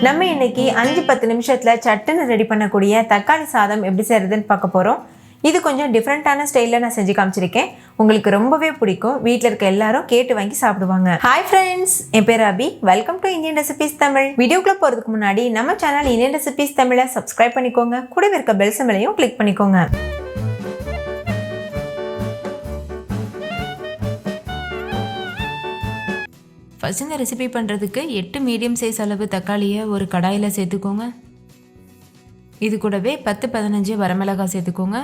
நம்ம இன்னைக்கு 5-10 நிமிஷத்தில் சட்டுன்னு ரெடி பண்ணக்கூடிய தக்காளி சாதம் எப்படி செய்கிறதுன்னு பார்க்க போகிறோம். இது கொஞ்சம் டிஃப்ரெண்ட்டான ஸ்டைலில் நான் செஞ்சு காமிச்சிருக்கேன். உங்களுக்கு ரொம்பவே பிடிக்கும். வீட்டில் இருக்க எல்லாரும் கேட்டு வாங்கி சாப்பிடுவாங்க. ஹாய் ஃப்ரெண்ட்ஸ், என் பேர் Abhi. Welcome to Indian recipes Tamil. வீடியோக்குள்ளே போகிறதுக்கு முன்னாடி நம்ம சேனல் இந்தியன் ரெசிபீஸ் தமிழை சப்ஸ்கிரைப் பண்ணிக்கோங்க. கூடவே இருக்க பெல் சிம்பலையும் கிளிக் பண்ணிக்கோங்க. ஃபஸ்ட் இந்த ரெசிபி பண்ணுறதுக்கு 8 மீடியம் சைஸ் அளவு தக்காளியை ஒரு கடாயில் சேர்த்துக்கோங்க. இது கூடவே 10-15 வரமிளகாய் சேர்த்துக்கோங்க.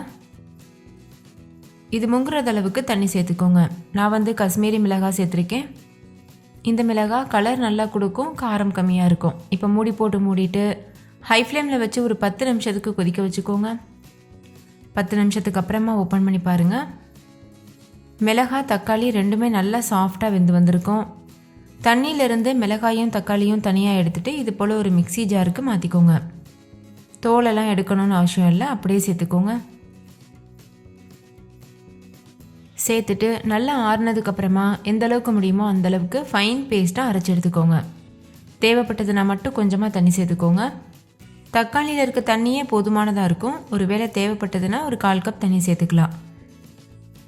இது முங்குறது அளவுக்கு தண்ணி சேர்த்துக்கோங்க. நான் காஷ்மீரி மிளகாய் சேர்த்துருக்கேன். இந்த மிளகாய் கலர் நல்லா கொடுக்கும், காரம் கம்மியாக இருக்கும். இப்போ மூடி போட்டு மூடிட்டு ஹை ஃப்ளேமில் வச்சு ஒரு 10 நிமிஷத்துக்கு கொதிக்க வச்சுக்கோங்க. 10 நிமிஷத்துக்கு அப்புறமா ஓப்பன் பண்ணி பாருங்கள். மிளகாய் தக்காளி ரெண்டுமே நல்லா சாஃப்டாக வெந்து வந்திருக்கும். தண்ணியிலிருந்து மிளகாயும் தக்காளியும் தனியாக எடுத்துகிட்டு இது போல் ஒரு மிக்சி ஜாருக்கு மாற்றிக்கோங்க. தோலெல்லாம் எடுக்கணும்னு அவசியம் இல்லை, அப்படியே சேர்த்துக்கோங்க. சேர்த்துட்டு நல்லா ஆறுனதுக்கப்புறமா எந்த அளவுக்கு முடியுமோ அந்தளவுக்கு ஃபைன் பேஸ்ட்டாக அரைச்சி எடுத்துக்கோங்க. தேவைப்பட்டதுன்னா மட்டும் கொஞ்சமாக தண்ணி சேர்த்துக்கோங்க. தக்காளியில் இருக்க தண்ணியே போதுமானதாக இருக்கும். ஒரு வேளை தேவைப்பட்டதுன்னா ஒரு 1/4 கப் தண்ணி சேர்த்துக்கலாம்.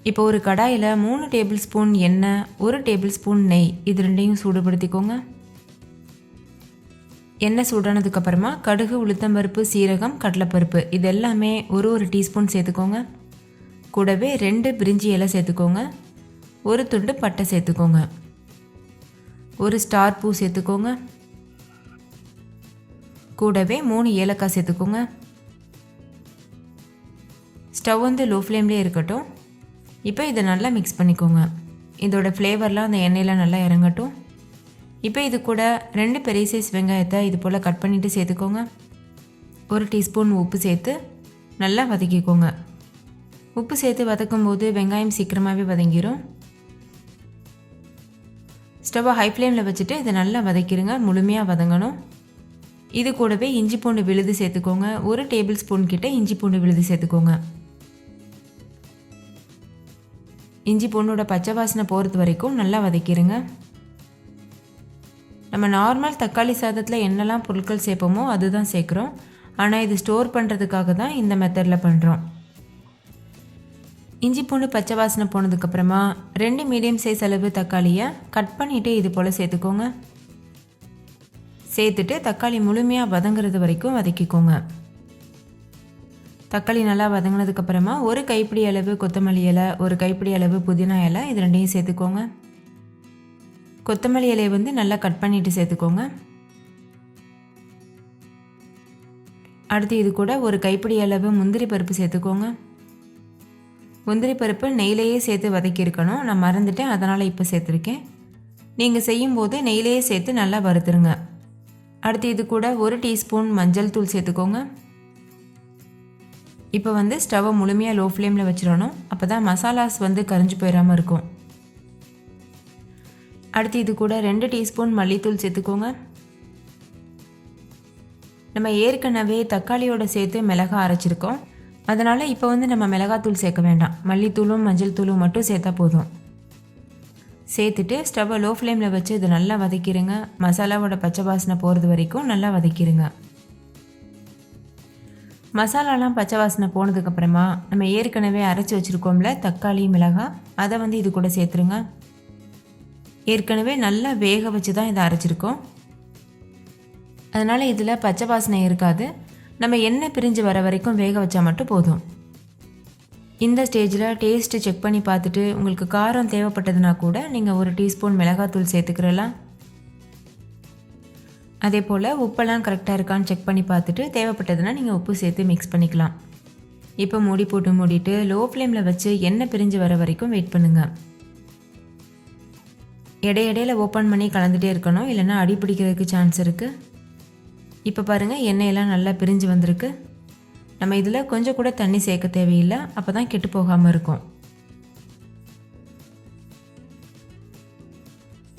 இப்போ ஒரு கடாயில் 3 டேபிள் ஸ்பூன் எண்ணெய், 1 டேபிள் ஸ்பூன் நெய், இது ரெண்டையும் சூடுபடுத்திக்கோங்க. எண்ணெய் சூடானதுக்கப்புறமா கடுகு, உளுத்தம்பருப்பு, சீரகம், கடலைப்பருப்பு இது எல்லாமே ஒரு டீஸ்பூன் சேர்த்துக்கோங்க. கூடவே 2 பிரிஞ்சி இலை சேர்த்துக்கோங்க. 1 துண்டு பட்டை சேர்த்துக்கோங்க. 1 ஸ்டார் பூ சேர்த்துக்கோங்க. கூடவே 3 ஏலக்காய் சேர்த்துக்கோங்க. ஸ்டவ் லோ ஃப்ளேம்லேயே இருக்கட்டும். இப்போ இதை நல்லா மிக்ஸ் பண்ணிக்கோங்க. இதோட ஃப்ளேவர்லாம் அந்த எண்ணெயில் நல்லா இறங்கட்டும். இப்போ இது கூட 2 பெரிய சைஸ் வெங்காயத்தை இது போல் கட் பண்ணிவிட்டு சேர்த்துக்கோங்க. 1 டீஸ்பூன் உப்பு சேர்த்து நல்லா வதக்கிக்கோங்க. உப்பு சேர்த்து வதக்கும் போது வெங்காயம் சீக்கிரமாகவே வதங்கிடும். ஸ்டவ்வை ஹை ஃப்ளேமில் வச்சுட்டு இதை நல்லா வதக்கிடுங்க, முழுமையாக வதங்கணும். இது கூடவே இஞ்சி பூண்டு விழுது சேர்த்துக்கோங்க. 1 டேபிள் ஸ்பூன் கிட்ட இஞ்சி பூண்டு விழுது சேர்த்துக்கோங்க. இஞ்சி பூண்டோட பச்சை வாசனை போகிறது வரைக்கும் நல்லா வதக்கிடுங்க. நம்ம நார்மல் தக்காளி சாதத்தில் என்னெல்லாம் பொருட்கள் சேர்ப்போமோ அதுதான் சேர்க்குறோம். ஆனால் இது ஸ்டோர் பண்ணுறதுக்காக தான் இந்த மெத்தடில் பண்ணுறோம். இஞ்சி பூண்டு பச்சை வாசனை போனதுக்கப்புறமா 2 மீடியம் சைஸ் அளவு தக்காளியை கட் பண்ணிவிட்டு இது போல் சேர்த்துக்கோங்க. சேர்த்துட்டு தக்காளி முழுமையாக வதங்குறது வரைக்கும் வதக்கிக்கோங்க. தக்காளி நல்லா வதங்கினதுக்கப்புறமா 1 கைப்பிடி அளவு கொத்தமல்லி இலை, 1 கைப்பிடி அளவு புதினா இலை, இது ரெண்டையும் சேர்த்துக்கோங்க. கொத்தமல்லி இலையை நல்லா கட் பண்ணிவிட்டு சேர்த்துக்கோங்க. அடுத்து இது கூட 1 கைப்பிடி அளவு முந்திரி பருப்பு சேர்த்துக்கோங்க. முந்திரி பருப்பு நெய்யிலேயே சேர்த்து வதக்கியிருக்கணும், நான் மறந்துட்டேன், அதனால் இப்போ சேர்த்துருக்கேன். நீங்கள் செய்யும்போது நெய்யிலேயே சேர்த்து நல்லா வறுத்துருங்க. அடுத்து இது கூட 1 டீஸ்பூன் மஞ்சள் தூள் சேர்த்துக்கோங்க. இப்போ ஸ்டவ்வை முழுமையாக லோ ஃப்ளேமில் வச்சிடணும். அப்போ தான் மசாலாஸ் கரிஞ்சு போயிடாமல் இருக்கும். அடுத்து இது கூட 2 டீஸ்பூன் மல்லித்தூள் சேர்த்துக்கோங்க. நம்ம ஏற்கனவே தக்காளியோட சேர்த்து மிளகாய் அரைச்சிருக்கோம். அதனால் இப்போ நம்ம மிளகாத்தூள் சேர்க்க வேண்டாம். மல்லித்தூளும் மஞ்சள் தூளும் மட்டும் சேர்த்தா போதும். சேர்த்துட்டு ஸ்டவ்வை லோ ஃப்ளேமில் வச்சு இது நல்லா வதக்கிடுங்க. மசாலாவோட பச்சை வாசனை போகிறது வரைக்கும் நல்லா வதக்கிடுங்க. மசாலாலாம் பச்சை வாசனை போனதுக்கப்புறமா நம்ம ஏற்கனவே அரைச்சி வச்சுருக்கோம்ல தக்காளி மிளகாய், அதை இது கூட சேர்த்துருங்க. ஏற்கனவே நல்லா வேக வச்சு தான் இதை அரைச்சிருக்கோம். அதனால் இதில் பச்சை வாசனை இருக்காது. நம்ம எண்ணெய் பிரிஞ்சு வர வரைக்கும் வேக வச்சா மட்டும் போதும். இந்த ஸ்டேஜில் டேஸ்ட்டு செக் பண்ணி பார்த்துட்டு உங்களுக்கு காரம் தேவைப்பட்டதுன்னா கூட நீங்கள் 1 டீஸ்பூன் மிளகாத்தூள் சேர்த்துக்கிறலாம். அதே போல் உப்பெல்லாம் கரெக்டாக இருக்கான்னு செக் பண்ணி பார்த்துட்டு தேவைப்பட்டதுன்னா நீங்கள் உப்பு சேர்த்து மிக்ஸ் பண்ணிக்கலாம். இப்போ மூடி போட்டு மூடிட்டு லோ ஃப்ளேமில் வச்சு எண்ணெய் பிரிஞ்சு வர வரைக்கும் வெயிட் பண்ணுங்கள். இடையிடையில் ஓப்பன் பண்ணி கலந்துகிட்டே இருக்கணும், இல்லைன்னா அடி பிடிக்கிறதுக்கு சான்ஸ் இருக்குது. இப்போ பாருங்கள், எண்ணெயெல்லாம் நல்லா பிரிஞ்சு வந்திருக்கு. நம்ம இதில் கொஞ்சம் கூட தண்ணி சேர்க்க தேவையில்லை, அப்போ தான் கெட்டு போகாமல் இருக்கும்.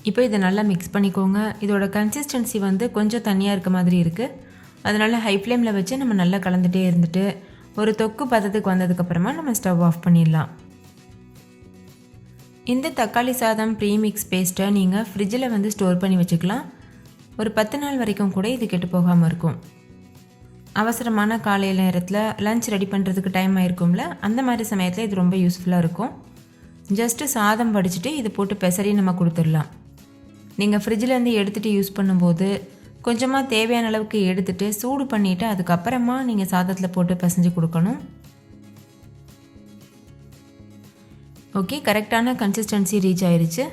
இப்போ இதை நல்லா மிக்ஸ் பண்ணிக்கோங்க. இதோட கன்சிஸ்டன்சி கொஞ்சம் தண்ணியாக இருக்க மாதிரி இருக்குது. அதனால் ஹை ஃப்ளேமில் வச்சு நம்ம நல்லா கலந்துகிட்டே இருந்துட்டு ஒரு தொக்கு பதத்துக்கு வந்ததுக்கப்புறமா நம்ம ஸ்டவ் ஆஃப் பண்ணிடலாம். இந்த தக்காளி சாதம் ப்ரீமிக்ஸ் பேஸ்ட்டை நீங்கள் ஃப்ரிட்ஜில் ஸ்டோர் பண்ணி வச்சுக்கலாம். ஒரு 10 நாள் வரைக்கும் கூட இது கெட்டு போகாமல் இருக்கும். அவசரமான காலை நேரத்தில் லஞ்ச் ரெடி பண்ணுறதுக்கு டைம் ஆயிருக்கும்ல, அந்த மாதிரி சமயத்தில் இது ரொம்ப யூஸ்ஃபுல்லாக இருக்கும். ஜஸ்ட்டு சாதம் வடிச்சிட்டு இது போட்டு பெசரி நம்ம கொடுத்துடலாம். நீங்கள் ஃப்ரிட்ஜிலேருந்து எடுத்துகிட்டு யூஸ் பண்ணும்போது கொஞ்சமாக தேவையான அளவுக்கு எடுத்துகிட்டு சூடு பண்ணிவிட்டு அதுக்கப்புறமா நீங்கள் சாதத்தில் போட்டு பிசைஞ்சு கொடுக்கணும். ஓகே, கரெக்டான கன்சிஸ்டன்சி ரீச் ஆயிடுச்சு.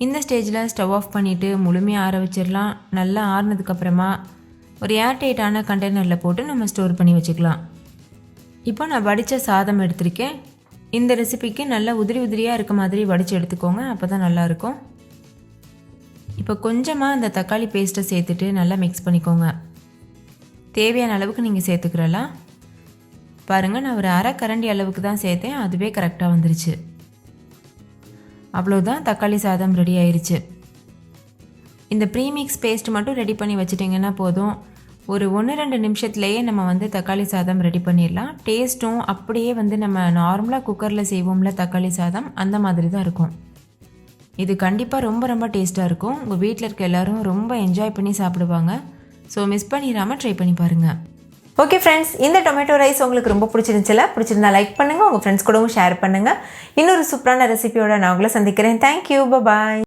இந்த ஸ்டேஜில் ஸ்டவ் ஆஃப் பண்ணிவிட்டு முழுமையாக ஆற வச்சிடலாம். நல்லா ஆறுனதுக்கப்புறமா ஒரு ஏர்டைட்டான கண்டெய்னரில் போட்டு நம்ம ஸ்டோர் பண்ணி வச்சுக்கலாம். இப்போ நான் வடித்த சாதம் எடுத்திருக்கேன். இந்த ரெசிபிக்கு நல்லா உதிரி உதிரியாக இருக்க மாதிரி வடித்து எடுத்துக்கோங்க, அப்போ தான் நல்லாயிருக்கும். இப்போ கொஞ்சமாக இந்த தக்காளி பேஸ்ட்டை சேர்த்துட்டு நல்லா மிக்ஸ் பண்ணிக்கோங்க. தேவையான அளவுக்கு நீங்கள் சேர்த்துக்கிறலாம். பாருங்கள், நான் ஒரு அரை கரண்டி அளவுக்கு தான் சேர்த்தேன், அதுவே கரெக்டாக வந்துருச்சு. அவ்வளோதான், தக்காளி சாதம் ரெடி ஆயிடுச்சு. இந்த ப்ரீமிக்ஸ் பேஸ்ட் மட்டும் ரெடி பண்ணி வச்சுட்டிங்கன்னா போதும். ஒரு 1-2 நிமிஷத்துலேயே நம்ம தக்காளி சாதம் ரெடி பண்ணிடலாம். டேஸ்ட்டும் அப்படியே நம்ம நார்மலாக குக்கரில் செய்வோம்ல தக்காளி சாதம், அந்த மாதிரி தான் இருக்கும். இது கண்டிப்பாக ரொம்ப ரொம்ப டேஸ்ட்டாக இருக்கும். உங்கள் வீட்டில் இருக்க எல்லோரும் ரொம்ப என்ஜாய் பண்ணி சாப்பிடுவாங்க. ஸோ மிஸ் பண்ணிடாமல் ட்ரை பண்ணி பாருங்கள். ஓகே ஃப்ரெண்ட்ஸ், இந்த டொமேட்டோ ரைஸ் உங்களுக்கு ரொம்ப பிடிச்சிருந்தா லைக் பண்ணுங்கள், உங்கள் ஃப்ரெண்ட்ஸ் கூடவும் ஷேர் பண்ணுங்கள். இன்னொரு சூப்பரான ரெசிபியோட நான் உங்களை சந்திக்கிறேன். தேங்க்யூ, பாய்.